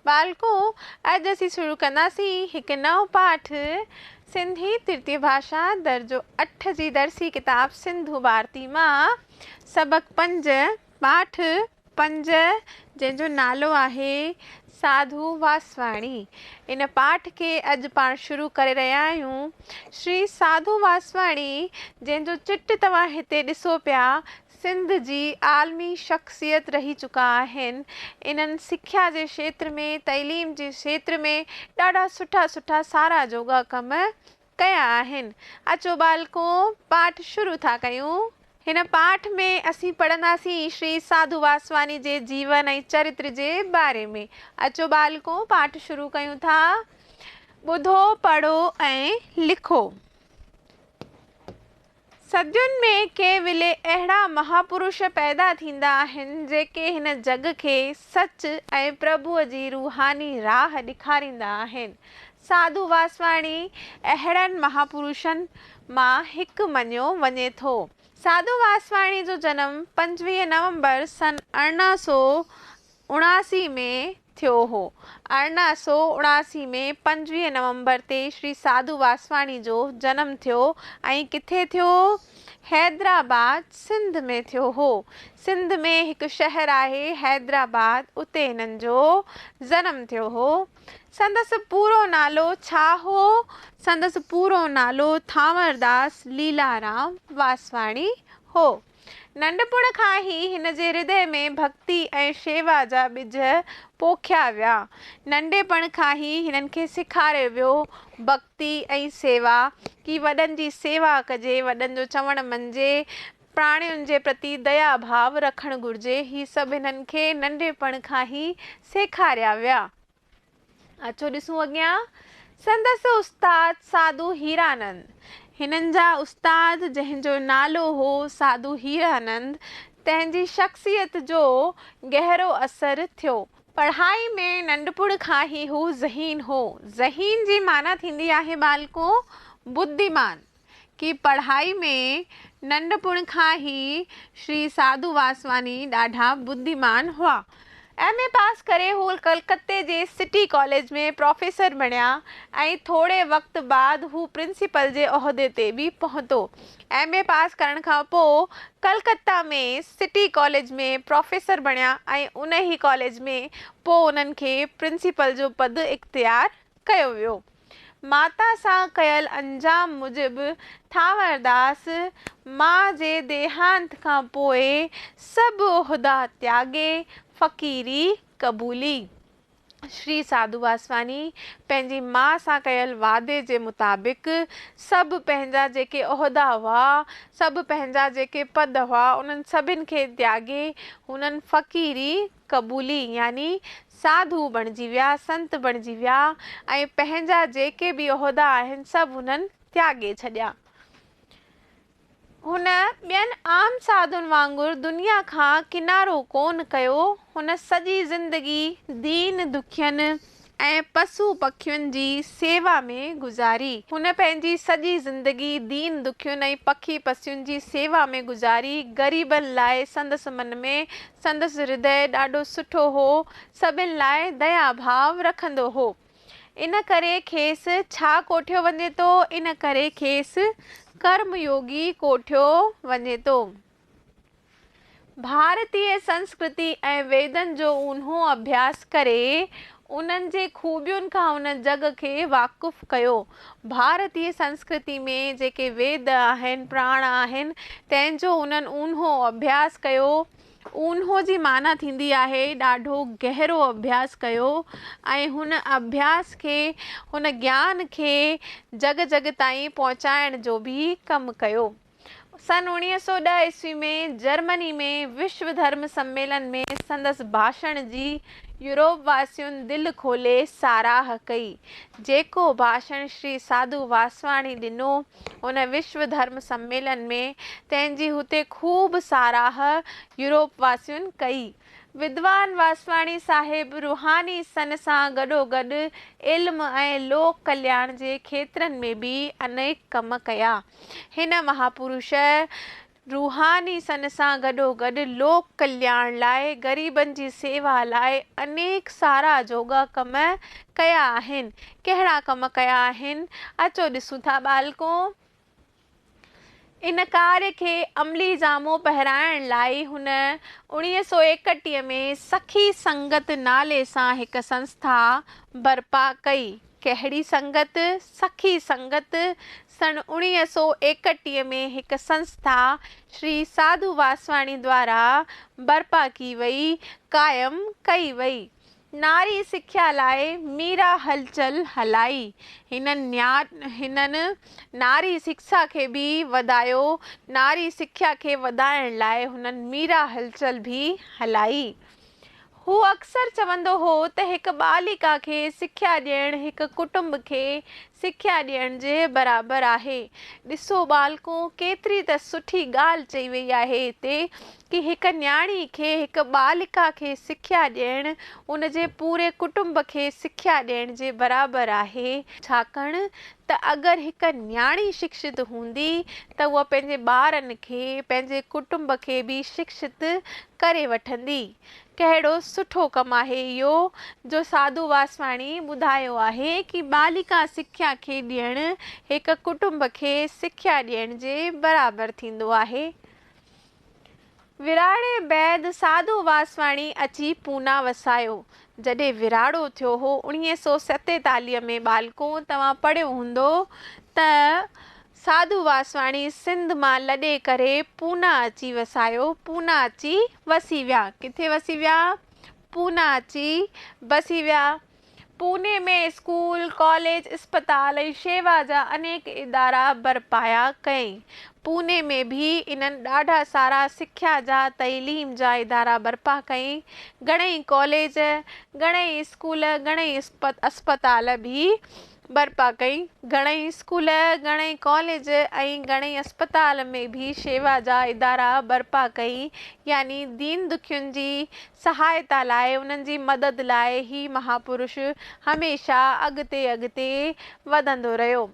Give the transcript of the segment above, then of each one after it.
बालकों अज असी शुरू कंदासीं हिकु नओं पाठ सिंधी तृतीय भाषा दर्जो 8 जी दरसी किताब सिंधु भारती मां सबक 5 पाठ 5 जंहिंजो नालो आहे साधु वासवाणी। इन पाठ के अज पाण शुरू करे रहिया आहियूं। श्री साधु वासवाणी जंहिंजो चिट तव्हां हिते ॾिसो पिया सिंध जी आलमी शख्सियत रही चुका आहिनि। इन्हनि सिख्या जे क्षेत्र में तइलीम जे क्षेत्र में ॾाढा सुठा सुठा सारा जोगा कम कया आहिनि। अचो बालकों पाठ शुरू था कयूं। हिन पाठ में असीं पढ़ंदासीं श्री साधु वासवाणी जे जीवन ऐं चरित्र जे बारे में। अचो बालकों पाठ शुरू कयूं था। ॿुधो पढ़ो ऐं लिखो। सदियुनि में के विले अहिड़ा महापुरुष पैदा थींदा आहिनि जेके हिन जग खे सच ऐं प्रभुअ जी रूहानी राह ॾेखारींदा आहिनि। साधु वासवाणी अहिड़नि महापुरुषनि मां हिकु मञियो वञे थो। साधु वासवाणी जो जनम 25 नवंबर सन 1879 में थियो हो। 1879 में 25 नवंबर ते श्री साधु वासवाणी जो जनम थियो ऐं किथे थियो? हैदराबाद सिंध में थियो हो। सिंध में हिकु शहर आहे हैदराबाद, उते हिननि जो जनम थियो हो। संदसि पूरो नालो छा हो? संदसि पूरो नालो थांवरदास लीलाराम वासवाणी हो। नंढपण खां ई हिन जे हृदय में भक्ति ऐं शेवा जा ॿिज पोखिया विया। नंढपण खां ई हिननि खे सेखारियो वियो भक्ति ऐं सेवा की वॾनि जी सेवा कजे, वॾनि जो चवणु मञिजे, प्राणियुनि जे प्रति दया भाव रखणु घुरिजे। ही सभु हिननि खे नंढपण खां ई सेखारिया विया। अचो ॾिसूं अॻियां। संदसि उस्ताद साधु हीरानंद। हिननि जा उस्ताद जंहिंजो नालो हो साधु हीरानंद, तंहिंजी शख्सियत जो गहरो असरु थियो। पढ़ाई में नंढपण खां ई हू ज़हीन हो। ज़हीन जी माना थींदी आहे बालकों बुद्धिमान। की पढ़ाई में नंढपण खां ई श्री साधु वासवाणी ॾाढा बुद्धिमान हुआ। MA पास करे हू कलकत्ते जे सिटी कॉलेज में प्रोफेसर बणिया ऐं थोरे वक़्त बाद हू प्रिंसिपल जे उहिदे ते बि पहुतो। MA पास करण खां पोइ कलकत्ता में सिटी कॉलेज में प्रोफेसर बणिया ऐं उन ई कॉलेज में पोइ उन्हनि खे प्रिंसिपल जो पद इख्तियार कयो वियो। माता सां कयल अंजाम मूजिबि थांवरदास मां जे देहांत खां पोइ सभु उहिदा त्यागे फ़क़ीरी क़बूली। श्री साधु वासवाणी पंहिंजी माउ सां कयल वादे जे मुताबिक़ सभु पंहिंजा जेके उहिदा हुआ, सभु पंहिंजा जेके पद हुआ, उन्हनि सभिनि खे त्यागे हुननि फ़क़ीरी क़बूली यानी साधु बणिजी विया, संत बणिजी विया ऐं पंहिंजा जेके बि उहिदा आहिनि सभु हुननि त्यागे छॾिया। हुन ॿियनि आम साधुनि वांगुरु दुनिया खां किनारो कोन कयो। हुन सॼी ज़िंदगी दीन दुखियनि ऐं पशु पखियुनि जी सेवा में गुज़ारी। हुन पंहिंजी सॼी ज़िंदगी दीन दुखियुनि ऐं पखी पशुनि जी सेवा में गुज़ारी। ग़रीबनि लाइ संदसि मन में संदसि हृदय ॾाढो सुठो हो, सभिनि लाइ दया भाव रखंदो हो। इन करे खेसि छा कोठियो वञे थो? इन करे खेसि कर्मयोगी कोठियो वञे थो। भारतीय संस्कृति ऐं वेदनि जो उन्हो अभ्यास करे उन्हनि जे खूबियुनि खां उन जग खे वाक़ुफ़ु कयो। भारतीय संस्कृति में जेके वेद आहिनि, प्राण आहिनि, तंहिंजो उन्हनि उन्हो अभ्यास कयो। उन्हो जी माना थींदी आहे ॾाढो गहरो अभ्यास कयो ऐं हुन अभ्यास खे, हुन ज्ञान खे जग जग ताईं पहुचाइण जो बि कमु कयो। सन 1910 ईस्वी में जर्मनी में विश्व धर्म सम्मेलन में संदसि भाषण जी यूरोप वासियुनि दिलि खोले साराह कई। जेको भाषण श्री साधु वासवाणी ॾिनो उन विश्व धर्म सम्मेलन में, तंहिंजी हुते खूब साराह यूरोप वासियुनि कई। विद्वान वासवाणी साहिब रूहानी सन सां गॾोगॾु इल्म ऐं लोक कल्याण जे खेत्रनि में बि अनेक कम कया। हिन महापुरुष रूहानी सन सां गॾोगॾु लोक कल्याण लाइ, ग़रीबनि जी सेवा लाइ अनेक सारा जोगा कम कया आहिनि। कहिड़ा कम कया आहिनि? अचो ॾिसूं था बालको। इन कार्य खे अमली जामो पहिराइण लाइ हुन 1931 में सखी संगत नाले सां हिकु संस्था बर्पा कई। कहिड़ी संगत? सखी संगत। सन 1931 में हिकु संस्था श्री साधु वासवाणी द्वारा बर्पा की वई, कायम कई वई। नारी सिख्या लाइ मीरा हलचल हलाई। हिननि नारी शिक्षा खे बि वधायो। नारी सिख्या खे वधाइण लाइ हुननि मीरा हलचल भी हलाई। हू अक्सर चवंदो हो त हिकु बालिका खे सिख्या ॾियणु हिकु कुटुंब खे सिख्या ॾियण जे बराबरि आहे। ॾिसो बालको, केतिरी त सुठी ॻाल्हि चई वई आहे हिते कि हिकु न्याणी खे, हिकु बालिका खे सिख्या ॾियणु उन जे पूरे कुटुंब खे सिख्या ॾियण जे बराबरि आहे। छाकाणि त अगरि हिकु न्याणी शिक्षित हूंदी त उहा पंहिंजे ॿारनि खे, पंहिंजे कुटुंब खे बि शिक्षित करे वठंदी। कहिड़ो सुठो कमु आहे इहो जो साधु वासवाणी ॿुधायो आहे कि बालिका सिख्या खे ॾियणु हिकु कुटुंब खे सिख्या ॾियण जे बराबरि थींदो आहे। विराणे बैदि साधु वासवाणी अची पूना वसायो। जॾहिं विराड़ो थियो हो 1947 में बालको, तव्हां पढ़ियो हूंदो त साधु वासवाणी सिंध मां लॾे करे पूना अची वसायो। पूना अची वसी विया। किथे वसी विया? पूना अची वसी विया। पूने में स्कूल, कॉलेज, अस्पताल ऐं शेवा जा अनेक इदारा बर्पाया कयईं। पूने में भी इन्हनि ॾाढा सारा सिख्या जा, तइलीम जा इदारा बर्पा कयईं। घणेई कॉलेज, घणेई स्कूल, घणेई अस्पताल भी बर्पा कई। घणेई स्कूल, घणेई कॉलेज ऐं घणेई अस्पताल में भी शेवा जा इदारा बर्पा कई। यानी दीन दुखियुनि जी सहायता लाइ, उन्हनि जी मदद लाइ ही महापुरुष हमेशा अॻिते अॻिते वधंदो रहियो।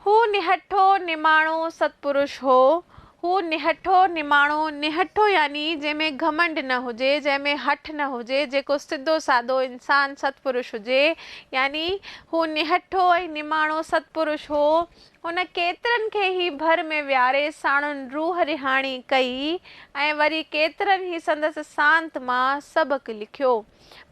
हू निहठो निमाणो सत्पुरुष हो। हू निहठो निमाणो, निहठो यानी जंहिंमें घमंड न हुजे, जंहिंमें हठ न हुजे, जेको सिधो साधो इंसान सत्पुरुष हुजे। यानी हू निहठो ऐं निमाणो सत्पुरुष हो। हुन केतिरनि खे ई भर में विहारे साणुनि रूह रिहाणी कई ऐं वरी केतिरनि ई संदसि सांत मां सबक लिखियो।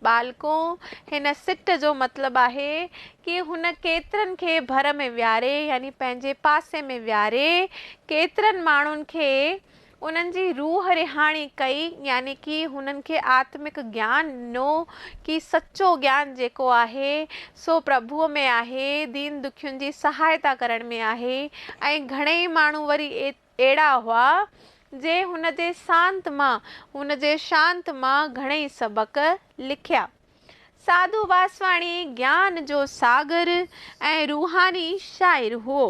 बालको, हिन सिट जो मतिलबु आहे कि हुन केतिरनि खे भर में विहारे, यानी पंहिंजे पासे में विहारे केतिरनि माण्हुनि खे उन्हनि जी रूह रिहाणी कई, यानी कि हुननि खे आत्मिक ज्ञान ॾिनो कि सचो ज्ञान जेको आहे सो प्रभुअ में आहे, दीन दुखियुनि जी सहायता करण में आहे। ऐं घणेई माण्हू वरी अहिड़ा हुआ जे हुन जे शांत मां घणेई सबक लिखिया। साधु वासवाणी ज्ञान जो सागर ऐं रूहानी शाइर हुओ।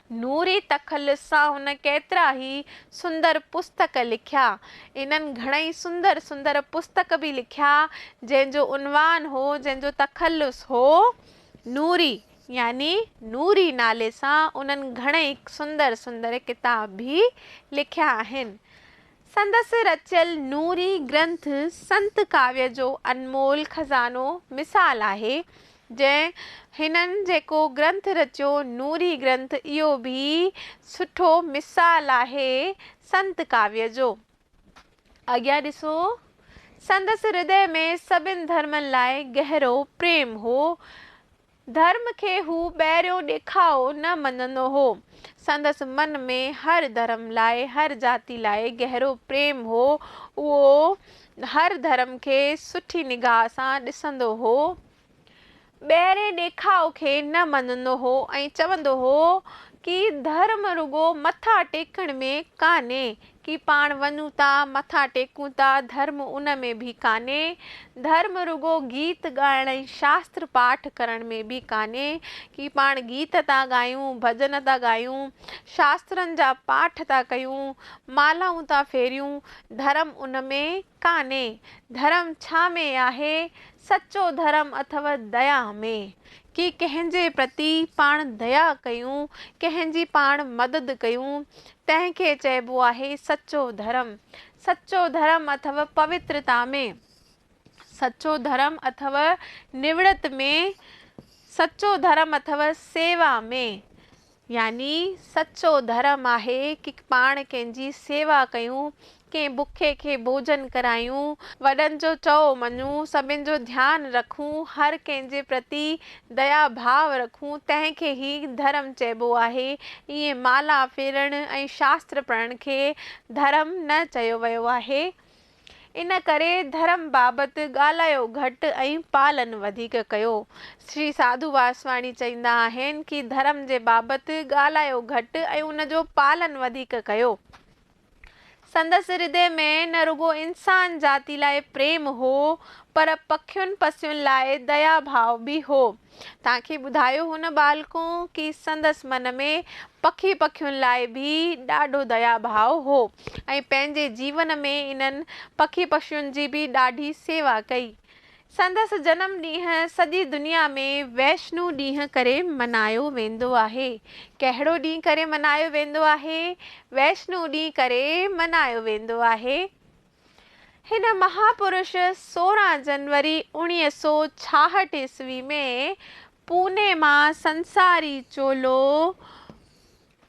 नूरी तख़ल्लुस सां हुन केतिरा ई सुंदर पुस्तक लिखिया। इन्हनि घणेई सुंदर सुंदर पुस्तक बि लिखिया जंहिंजो उनवान हो, जंहिंजो तख़ल्लुस हो नूरी, यानी नूरी नाले सां उन्हनि घणेई सुंदर सुंदर किताब भी लिखिया आहिनि। संदसि रचियल नूरी ग्रंथ संत काव्य जो अनमोल खज़ानो मिसाल आहे। जंहिं हिननि जेको ग्रंथ रचियो नूरी ग्रंथ, इहो भी सुठो मिसाल आहे संत काव्य जो। अॻियां ॾिसो, संदसि हृदय में सभिनि धर्मनि लाइ गहरो प्रेम हो। धर्म खे हू ॿाहिरियों ॾेखाओ न मञंदो हो। संदसि मन में हर धर्म लाइ, हर जाति लाइ गहरो प्रेम हो। उहो हर धर्म खे सुठी निगाह सां ॾिसंदो हो। ॿाहिरे ॾेखाव खे न मञंदो हो ऐं चवंदो हो कि धर्म रुगो मथा टेकण में कान्हे कि पाण वञूं था मथा टेकूं था, धर्म उन में भी कान्हे। धर्म रुगो गीत ॻाइण ऐं शास्त्र पाठ करण में भी कान्हे कि पाण गीत था ॻायूं, भॼन था ॻायूं, शास्त्रनि जा पाठ था कयूं, मालाऊं था फेरियूं। धर्म उन में कान्हे। धर्म छा में आहे? सचो धर्म अथव दया में। कि कंहिंजे प्रति पाण दया कयूं, कंहिंजी पाण मदद कयूं, तंहिंखे चइबो आहे सचो धर्म। सचो धर्म अथव पवित्रता में, सचो धर्म अथव निवृत में, सचो धर्म अथव सेवा में। यानी सचो धर्म आहे कि पाण कंहिंजी सेवा कयूं, कंहिं बुखे खे भोजन करायूं, वॾनि जो चओ मञूं, सभिनि जो ध्यानु रखूं, हर कंहिंजे प्रति दया भाव रखूं, तंहिंखे ई धर्म चइबो आहे। ईअं माला फेरण ऐं शास्त्र पढ़ण खे धर्म न चयो वियो आहे। इन करे धर्म बाबति ॻाल्हायो घटि ऐं पालन वधीक कयो। श्री साधू वासवाणी चईंदा आहिनि कि धर्म जे बाबति ॻाल्हायो घटि ऐं उनजो पालन वधीक कयो। संदसि हृदय में न रुगो इंसान जाति लाइ प्रेम हो, पर पखियुनि पसियुनि लाइ दया भाव बि हो। तव्हांखे ॿुधायो हुन बालको कि संदसि मन में पखियुनि लाइ बि ॾाढो दया भाव हो ऐं पंहिंजे जीवन में इन्हनि पखी पशुनि जी बि ॾाढी सेवा कई। संदसि जनम ॾींहुं सॼी दुनिया में वैष्णु ॾींहुं करे मनायो वेंदो आहे। कहिड़ो ॾींहुं करे मनायो वेंदो आहे? वैष्णु ॾींहुं करे मनायो वेंदो आहे। हिन महापुरुष 16 जनवरी 1966 ईस्वी में पुणे मां संसारी चोलो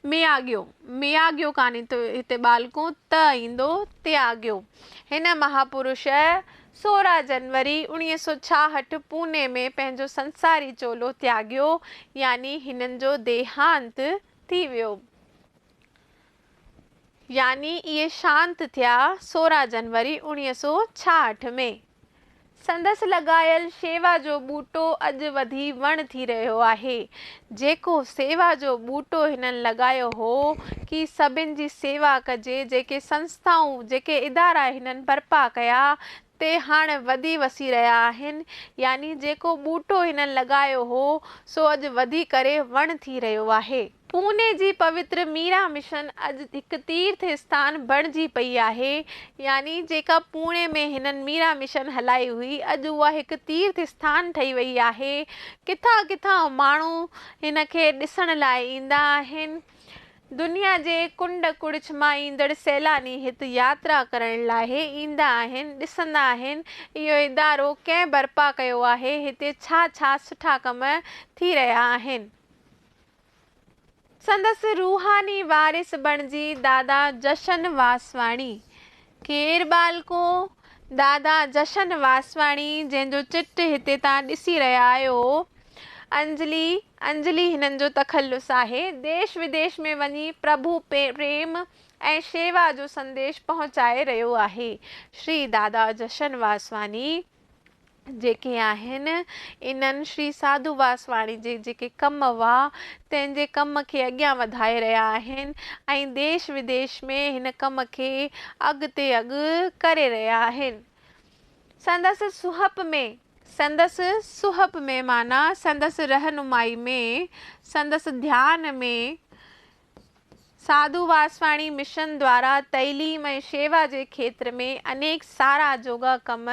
मियागियो कान्हे तो हिते बालको त ईंदो त्यागियो। हिन महापुरुष 16 जनवरी 1966 पुणे में पंहिंजो संसारी चोलो त्यागियो, यानी हिननि जो देहांत थी वियो। यानी इहे शांत थिया 16 जनवरी 1966 में। संदसि लॻायल शेवा जो ॿूटो अॼु वधी वण थी रहियो आहे। जेको सेवा जो ॿूटो हिननि लॻायो हो कि सभिनि जी सेवा कजे, जेके संस्थाऊं जेके इदारा हिननि बर्पा कया ते हाणे वधी वसी रहिया आहिनि। यानी जेको ॿूटो हिननि लॻायो हो सो अॼु वधी करे वण थी रहियो आहे। पुणे जी पवित्र मीरा मिशन अॼु हिकु तीर्थ स्थान बणिजी पई आहे। यानी जेका पुणे में हिननि मीरा मिशन हलाई हुई, अॼु उहा हिकु तीर्थ स्थान ठही वई आहे। किथां किथां माण्हू हिन खे ॾिसण लाइ ईंदा आहिनि। दुनिया जे कुंड कुड़िछ मां ईंदड़ सैलानी हिते यात्रा करण लाइ ईंदा आहिनि, ॾिसंदा आहिनि इहो इदारो कंहिं बर्पा कयो आहे, हिते छा छा सुठा कम थी रहिया आहिनि। संदसि रूहानी वारिस बणिजी दादा जशन वासवाणी। केर बालको? दादा जशन वासवाणी, जंहिंजो चिट हिते तव्हां ॾिसी रहिया आहियो। अंजलि हिननि जो तखल्लुस आहे। देश विदेश में वञी प्रभु प्रेम ऐं शेवा जो संदेश पहुचाए रहियो आहे। श्री दादा जशन वासवाणी जेके आहिनि, इन्हनि श्री साधू वासवाणी जे जेके कम हुआ तंहिंजे कम खे अॻियां वधाए रहिया आहिनि ऐं देश विदेश में हिन कम खे अॻिते अॻु करे रहिया आहिनि। संदसि सुहब में माना संदसि रहनुमाई में, संदसि ध्यान में साधू वासवाणी मिशन द्वारा तइलीम ऐं शेवा जे खेत्र में अनेक सारा जोगा कम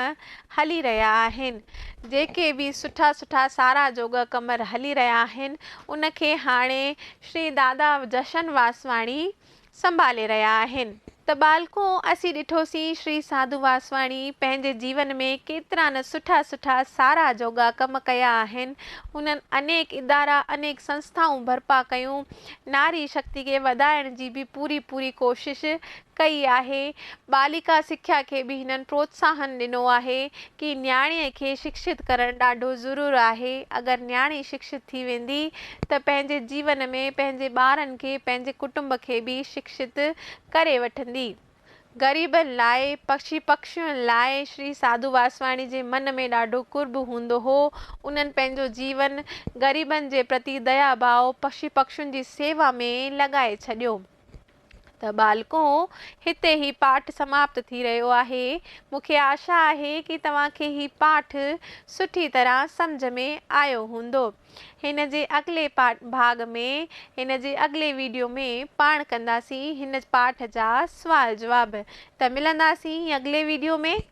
हली रहिया आहिनि। जेके बि सुठा सुठा सारा जोगा कम हली रहिया आहिनि उनखे हाणे श्री दादा जशन वासवाणी संभाले रहिया आहिनि। त बालको असीं ॾिठोसीं श्री साधू वासवाणी पंहिंजे जीवन में केतिरा न सुठा सुठा सारा जोगा कम कया आहिनि। उन्हनि अनेक इदारा अनेक संस्थाऊं बर्पा कयूं, नारी शक्ति खे वधाइण जी बि पूरी कोशिशि कई आहे। बालिका सिख्या खे बि हिननि प्रोत्साहन ॾिनो आहे कि न्याणीअ खे शिक्षित करणु ॾाढो ज़रूरु आहे। अगरि न्याणी शिक्षित थी वेंदी त पंहिंजे जीवन में पंहिंजे ॿारनि खे पंहिंजे कुटुंब खे बि शिक्षित करे वठंदी। ग़रीबनि लाइ पक्षियुनि लाइ श्री साधू वासवाणी जे मन में ॾाढो कुर्ब हूंदो हो। उन्हनि पंहिंजो जीवन ग़रीबनि जे प्रति दया भाव पक्षियुनि जी सेवा में लॻाए छॾियो। त बालको हिते ही पाठ समाप्त थी रहियो आहे। मूंखे आशा आहे कि तव्हांखे ही पाठ सुठी तरह सम्झ में आयो हूंदो। हिन जे अॻिले भाग में, हिन जे अॻिले वीडियो में पाण कंदासीं हिन पाठ जा सुवाल जवाब। त मिलंदासीं अॻिले वीडियो में।